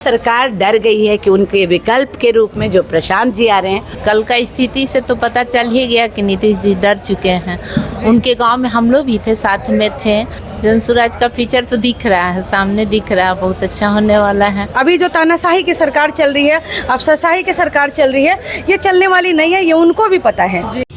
सरकार डर गई है कि उनके विकल्प के रूप में जो प्रशांत जी आ रहे हैं। कल का स्थिति से तो पता चल ही गया कि नीतीश जी डर चुके हैं। उनके गांव में हम लोग भी थे, साथ में थे। जनसुराज का फीचर तो दिख रहा है, सामने दिख रहा है, बहुत अच्छा होने वाला है। अभी जो तानाशाही की सरकार चल रही है, अफसरशाही की सरकार चल रही है, ये चलने वाली नहीं है, ये उनको भी पता है।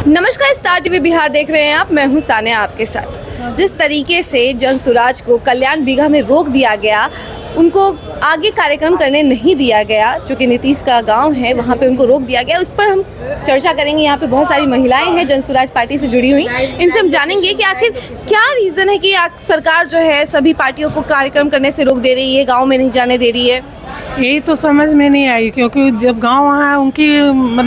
नमस्कार, स्टार टीवी बिहार देख रहे हैं आप। मैं हूं सानिया आपके साथ। जिस तरीके से जनसुराज को कल्याण बीघा में रोक दिया गया, उनको आगे कार्यक्रम करने नहीं दिया गया, जो कि नीतीश का गांव है, वहां पे उनको रोक दिया गया। उस पर हम चर्चा करेंगे। यहाँ पे बहुत सारी महिलाएं हैं जनसुराज पार्टी से जुड़ी हुई, इनसे हम जानेंगे कि आखिर क्या रीज़न है कि सरकार जो है सभी पार्टियों को कार्यक्रम करने से रोक दे रही है, गाँव में नहीं जाने दे रही है। यही तो समझ में नहीं आई, क्योंकि जब गांव वहाँ उनकी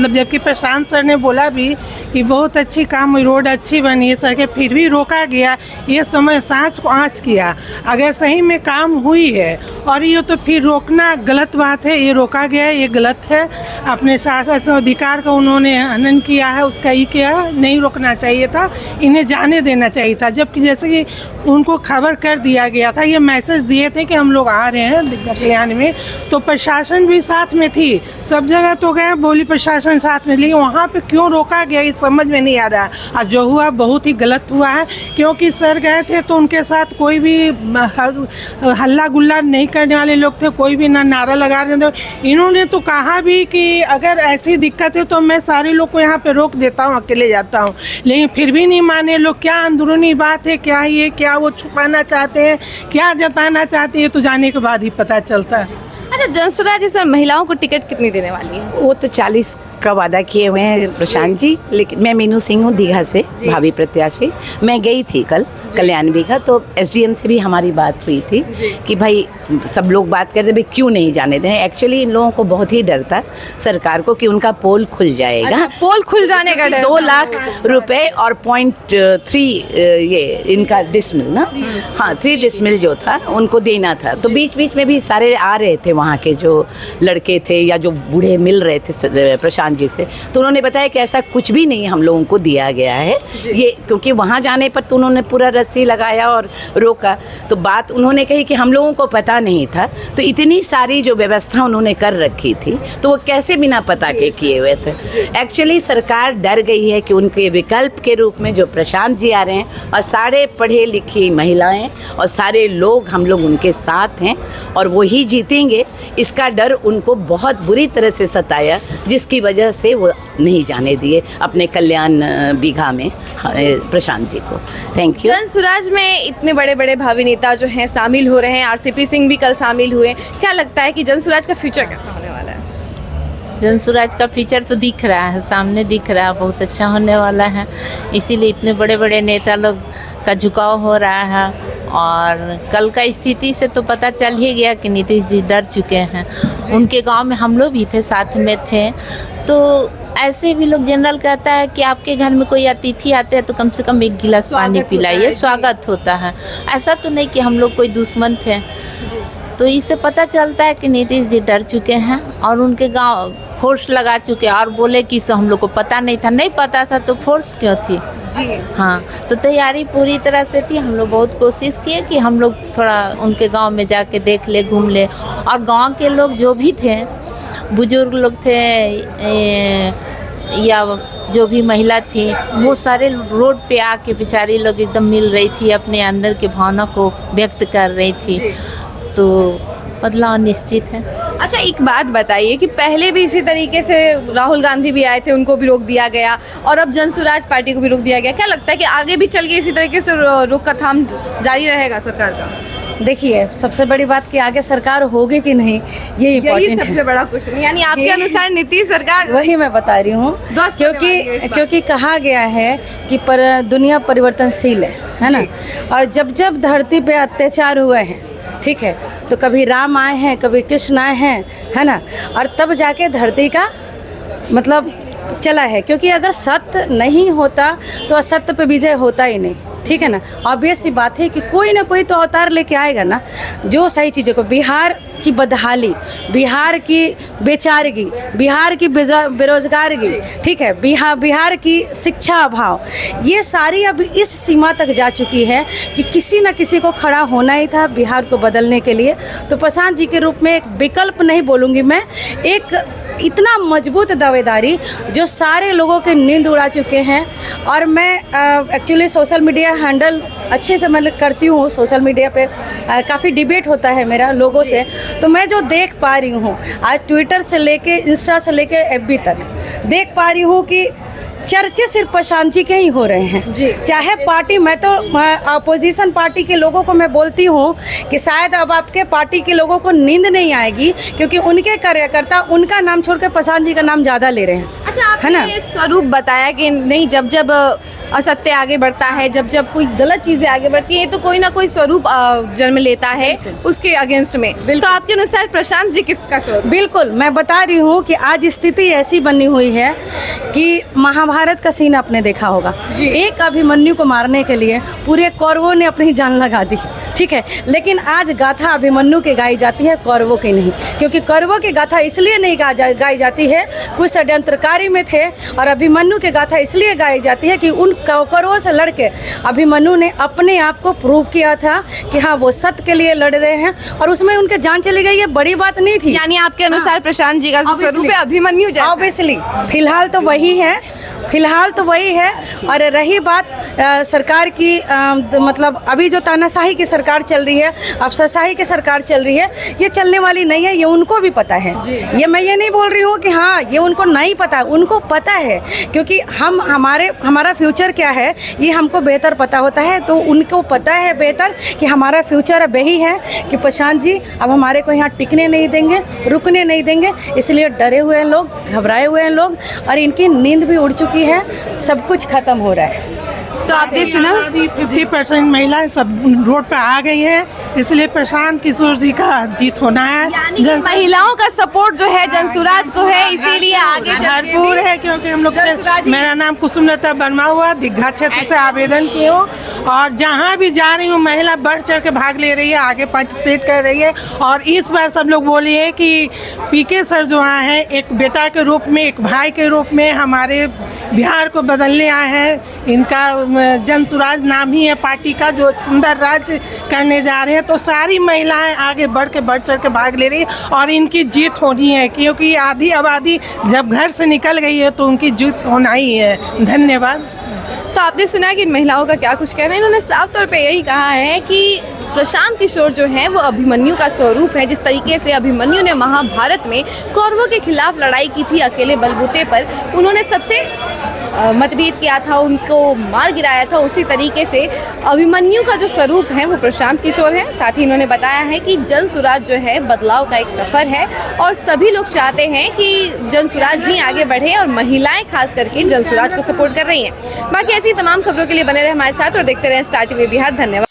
जबकि प्रशांत सर ने बोला भी कि बहुत अच्छी काम हुई, रोड अच्छी बनी है सर के, फिर भी रोका गया। ये समझ सांच को आँच किया। अगर सही में काम हुई है और ये तो फिर रोकना गलत बात है। ये रोका गया है, ये गलत है। अपने शासन अधिकार का उन्होंने हनन किया है, उसका ये किया नहीं रोकना चाहिए था, इन्हें जाने देना चाहिए था। जबकि जैसे कि उनको खबर कर दिया गया था, ये मैसेज दिए थे कि हम लोग आ रहे हैं कल्याण में, तो प्रशासन भी साथ में थी। सब जगह तो गए, बोली प्रशासन साथ में, लेकिन वहाँ पे क्यों रोका गया ये समझ में नहीं आ रहा है। और जो हुआ बहुत ही गलत हुआ है, क्योंकि सर गए थे तो उनके साथ कोई भी हल्ला गुल्ला नहीं करने वाले लोग थे, कोई भी ना नारा लगा रहे थे। इन्होंने तो कहा भी कि अगर ऐसी दिक्कत है तो मैं सारे लोग को यहाँ पे रोक देता हूँ, अकेले जाता हूँ, लेकिन फिर भी नहीं माने लोग। क्या अंदरूनी बात है, क्या ये, क्या वो छुपाना चाहते हैं, क्या जताना चाहते हैं, तो जाने के बाद ही पता चलता है। अच्छा, जनसुराज इस बार महिलाओं को टिकट कितनी देने वाली है? वो तो 40 का वादा किए हुए हैं प्रशांत जी। लेकिन मैं मीनू सिंह हूँ, दीघा से भावी प्रत्याशी। मैं गई थी कल कल्याण बीघा, तो एसडीएम से भी हमारी बात हुई थी कि भाई सब लोग बात करते भाई क्यों नहीं जाने दें। एक्चुअली इन लोगों को बहुत ही डर था सरकार को कि उनका पोल खुल जाएगा। अच्छा, पोल खुल जाने का डर। 2 लाख रुपए और 0.3 ये इनका डिसमिल ना, हाँ 3 डिसमिल जो था उनको देना था। तो बीच बीच में भी सारे आ रहे थे वहाँ के जो लड़के थे या जो बूढ़े मिल रहे थे प्रशांत जी से, तो उन्होंने बताया कि ऐसा कुछ भी नहीं हम लोगों को दिया गया है ये, क्योंकि वहाँ जाने पर तो उन्होंने पूरा रस्सी लगाया और रोका। तो बात उन्होंने कही कि हम लोगों को पता नहीं था, तो इतनी सारी जो व्यवस्था उन्होंने कर रखी थी तो वो कैसे बिना पता के किए हुए थे। एक्चुअली सरकार डर गई है कि उनके विकल्प के रूप में जो प्रशांत जी आ रहे हैं, और सारे पढ़े लिखी महिलाएं और सारे लोग, हम लोग उनके साथ हैं और वो ही जीतेंगे, इसका डर उनको बहुत बुरी तरह से सताया, जिसकी वजह से वो नहीं जाने दिए अपने कल्याण बीघा में प्रशांत जी को। Thank you. जनसुराज में इतने बड़े बड़े भावी नेता जो हैं शामिल हो रहे हैं, आरसीपी सिंह भी कल शामिल हुए। क्या लगता है कि जनसुराज का फ्यूचर कैसा होने वाला है? जनसुराज का फीचर तो दिख रहा है, सामने दिख रहा है, बहुत अच्छा होने वाला है। इसीलिए इतने बड़े बड़े नेता लोग का झुकाव हो रहा है। और कल का स्थिति से तो पता चल ही गया कि नीतीश जी डर चुके हैं। उनके गांव में हम लोग भी थे, साथ में थे। तो ऐसे भी लोग जनरल कहता है कि आपके घर में कोई अतिथि आते हैं तो कम से कम 1 गिलास पानी पिलाइए, स्वागत होता है। ऐसा तो नहीं कि हम लोग कोई दुश्मन थे। तो इससे पता चलता है कि नीतीश जी डर चुके हैं और उनके गांव फोर्स लगा चुके हैं। और बोले कि सो हम लोग को पता नहीं था, नहीं पता था तो फोर्स क्यों थी? हाँ, तो तैयारी पूरी तरह से थी। हम लोग बहुत कोशिश किए कि हम लोग थोड़ा उनके गांव में जाके देख ले, घूम ले। और गांव के लोग जो भी थे, बुजुर्ग लोग थे या जो भी महिला थी, वो सारे रोड पे आके बेचारी लोग एकदम मिल रही थी, अपने अंदर की भावना को व्यक्त कर रही थी। तो बदलाव निश्चित है। अच्छा, एक बात बताइए कि पहले भी इसी तरीके से राहुल गांधी भी आए थे, उनको भी रोक दिया गया, और अब जनसुराज पार्टी को भी रोक दिया गया। क्या लगता है कि आगे भी चल के इसी तरीके से रोक का थाम जारी रहेगा सरकार का? देखिए, सबसे बड़ी बात कि आगे सरकार होगी कि नहीं, ये इम्पोर्टेंट है। सबसे बड़ा क्वेश्चन, यानी आपके अनुसार नीतीश सरकार? वही मैं बता रही हूँ, क्योंकि कहा गया है कि दुनिया परिवर्तनशील है ना। और जब जब धरती पे अत्याचार हुए हैं, ठीक है, तो कभी राम आए हैं, कभी कृष्ण आए हैं, है ना, और तब जाके धरती का मतलब चला है, क्योंकि अगर सत्य नहीं होता तो असत्य पे विजय होता ही नहीं, ठीक है ना। ऑब्वियस सी बात है कि कोई ना कोई तो अवतार लेके आएगा ना, जो सही चीज़ों को, बिहार की बदहाली, बिहार की बेचारगी, बिहार की बेरोजगारगी, ठीक है, बिहार की शिक्षा अभाव, ये सारी अब इस सीमा तक जा चुकी है कि किसी न किसी को खड़ा होना ही था बिहार को बदलने के लिए। तो प्रशांत जी के रूप में एक विकल्प नहीं बोलूँगी मैं, एक इतना मजबूत दावेदारी जो सारे लोगों के नींद उड़ा चुके हैं। और मैं एक्चुअली सोशल मीडिया हैंडल अच्छे से मैं करती हूँ, सोशल मीडिया पे काफ़ी डिबेट होता है मेरा लोगों से, तो मैं जो देख पा रही हूँ आज ट्विटर से लेके इंस्टा से लेके एफबी तक देख पा रही हूँ कि चर्चे सिर्फ प्रशांत जी के ही हो रहे हैं। चाहे पार्टी, मैं तो अपोजिशन पार्टी के लोगों को मैं बोलती हूँ कि शायद अब आपके पार्टी के लोगों को नींद नहीं आएगी, क्योंकि उनके कार्यकर्ता उनका नाम छोड़ के प्रशांत जी का नाम ज़्यादा ले रहे हैं। अच्छा, आपने ये स्वरूप बताया कि नहीं, जब जब असत्य आगे बढ़ता है, जब जब कोई गलत चीज़ें आगे बढ़ती है तो कोई ना कोई स्वरूप जन्म लेता है उसके अगेंस्ट में। तो आपके अनुसार प्रशांत जी किसका स्वरूप? बिल्कुल, मैं बता रही हूँ कि आज स्थिति ऐसी बनी हुई है कि महाभारत का सीन आपने देखा होगा, एक अभिमन्यु को मारने के लिए पूरे कौरवों ने अपनी जान लगा दी, ठीक है, लेकिन आज गाथा अभिमन्यु की गाई जाती है, कौरवों की नहीं। क्योंकि कौरवों की गाथा इसलिए नहीं गाई जाती है, कुछ षड्यंत्रकारी में थे, और अभिमन्यु की गाथा इसलिए गाई जाती है कि उन कौरवों से लड़के अभिमन्यु ने अपने आप को प्रूव किया था कि हाँ वो सत्य के लिए लड़ रहे हैं, और उसमें उनके जान चली गई, ये बड़ी बात नहीं थी। यानी आपके अनुसार प्रशांत जी का स्वरूप है अभिमन्यु जैसा? ऑब्वियसली फिलहाल तो वही है, फिलहाल तो वही है। और रही बात सरकार की, मतलब अभी जो तानाशाही की सरकार चल रही है, अफसरशाही की सरकार चल रही है, ये चलने वाली नहीं है, ये उनको भी पता है। ये मैं ये नहीं बोल रही हूँ कि हाँ ये उनको नहीं पता, उनको पता है, क्योंकि हमारा फ्यूचर क्या है ये हमको बेहतर पता होता है। तो उनको पता है बेहतर कि हमारा फ्यूचर अब यही है कि प्रशांत जी अब हमारे को यहाँ टिकने नहीं देंगे, रुकने नहीं देंगे, इसलिए डरे हुए हैं लोग, घबराए हुए हैं लोग, और इनकी नींद भी उड़ चुकी है, सब कुछ खत्म हो रहा है। तो आपने सुना 50% महिलाएं सब रोड पे आ गई हैं, इसलिए प्रशांत किशोर जी का जीत होना है। यानी कि महिलाओं का सपोर्ट जो है जनसुराज को है, इसीलिए आगे चल के भरपूर है। क्योंकि हम लोग मेरा नाम कुसुमलता वर्मा हुआ, दीघा क्षेत्र से आवेदन की हूँ, और जहाँ भी जा रही हूँ महिला बढ़ चढ़ के भाग ले रही है, आगे पार्टिसिपेट कर रही है। और इस बार सब लोग बोलिए कि पीके सर जो आए हैं, एक बेटा के रूप में, एक भाई के रूप में हमारे बिहार को बदलने आए हैं। इनका जनसुराज नाम ही है पार्टी का, जो सुंदर राज्य करने जा रहे हैं। तो सारी महिलाएं आगे बढ़ चढ़ के भाग ले रही है, और इनकी जीत होनी है, क्योंकि आधी आबादी जब घर से निकल गई है तो उनकी जीत होना ही है। धन्यवाद। तो आपने सुना कि इन महिलाओं का क्या कुछ कहना है। इन्होंने साफ तौर पे यही कहा है कि प्रशांत किशोर जो है वो अभिमन्यु का स्वरूप है। जिस तरीके से अभिमन्यु ने महाभारत में कौरवों के खिलाफ लड़ाई की थी अकेले बलबूते पर, उन्होंने सबसे मतभेद किया था, उनको मार गिराया था, उसी तरीके से अभिमन्यु का जो स्वरूप है वो प्रशांत किशोर है। साथ ही इन्होंने बताया है कि जनसुराज जो है बदलाव का एक सफ़र है, और सभी लोग चाहते हैं कि जनसुराज ही आगे बढ़े, और महिलाएं खास करके जनसुराज को सपोर्ट कर रही हैं। बाकी ऐसी तमाम खबरों के लिए बने रहे हमारे साथ और देखते रहे स्टार टीवी बिहार। धन्यवाद।